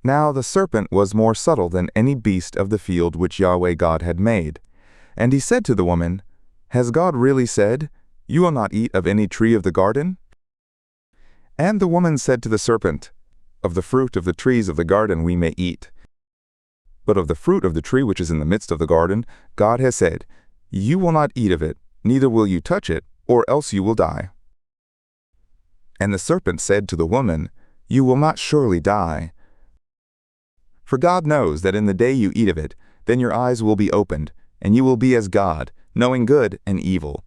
Now the serpent was more subtle than any beast of the field which Yahweh God had made. And he said to the woman, Has God really said, You will not eat of any tree of the garden? And the woman said to the serpent, Of the fruit of the trees of the garden we may eat. But of the fruit of the tree which is in the midst of the garden, God has said, You will not eat of it, neither will you touch it, or else you will die. And the serpent said to the woman, You will not surely die. For God knows that in the day you eat of it, then your eyes will be opened, and you will be as God, knowing good and evil.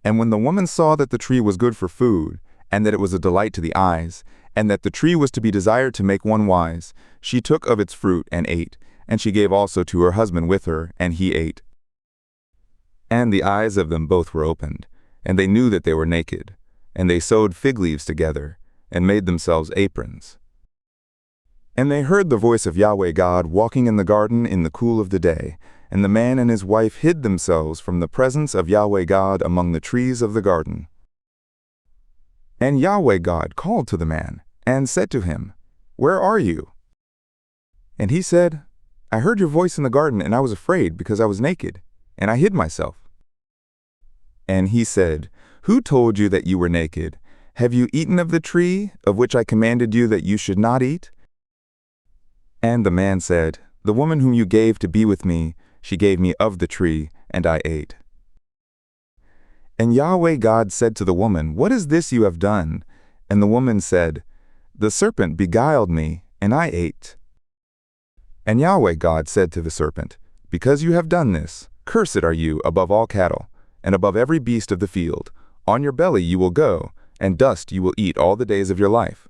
And when the woman saw that the tree was good for food, and that it was a delight to the eyes, and that the tree was to be desired to make one wise, she took of its fruit and ate, and she gave also to her husband with her, and he ate. And the eyes of them both were opened, and they knew that they were naked, and they sewed fig leaves together, and made themselves aprons. And they heard the voice of Yahweh God walking in the garden in the cool of the day, and the man and his wife hid themselves from the presence of Yahweh God among the trees of the garden. And Yahweh God called to the man, and said to him, Where are you? And he said, I heard your voice in the garden, and I was afraid, because I was naked, and I hid myself. And he said, Who told you that you were naked? Have you eaten of the tree, of which I commanded you that you should not eat? And the man said, The woman whom you gave to be with me, she gave me of the tree, and I ate. And Yahweh God said to the woman, What is this you have done? And the woman said, The serpent beguiled me, and I ate. And Yahweh God said to the serpent, Because you have done this, cursed are you above all cattle, and above every beast of the field. On your belly you will go, and dust you will eat all the days of your life.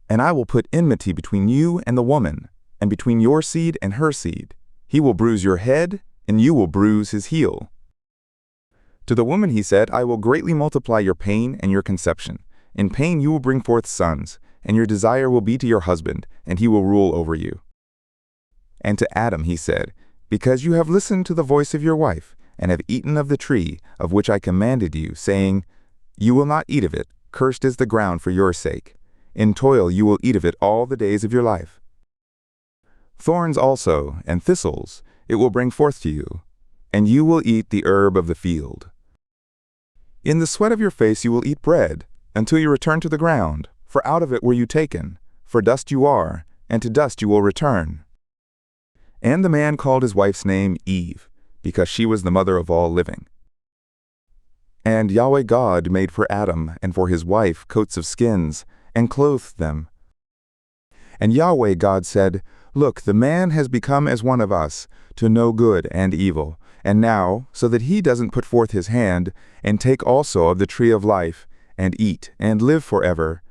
And I will put enmity between you and the woman, and between your seed and her seed. He will bruise your head, and you will bruise his heel. To the woman he said, I will greatly multiply your pain and your conception. In pain you will bring forth sons, and your desire will be to your husband, and he will rule over you. And to Adam he said, Because you have listened to the voice of your wife, and have eaten of the tree of which I commanded you, saying, You will not eat of it, cursed is the ground for your sake. In toil you will eat of it all the days of your life. Thorns also and thistles it will bring forth to you, and you will eat the herb of the field. In the sweat of your face you will eat bread, until you return to the ground, for out of it were you taken, for dust you are, and to dust you will return. And the man called his wife's name Eve, because she was the mother of all living. And Yahweh God made for Adam and for his wife coats of skins, and clothed them. And Yahweh God said, Look, the man has become as one of us, to know good and evil. And now, so that he doesn't put forth his hand, and take also of the tree of life, and eat, and live forever.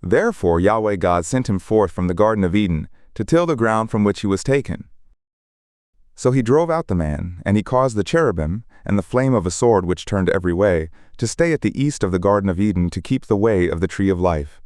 Therefore Yahweh God sent him forth from the Garden of Eden, to till the ground from which he was taken. So he drove out the man, and he caused the cherubim, and the flame of a sword which turned every way, to stay at the east of the Garden of Eden to keep the way of the tree of life.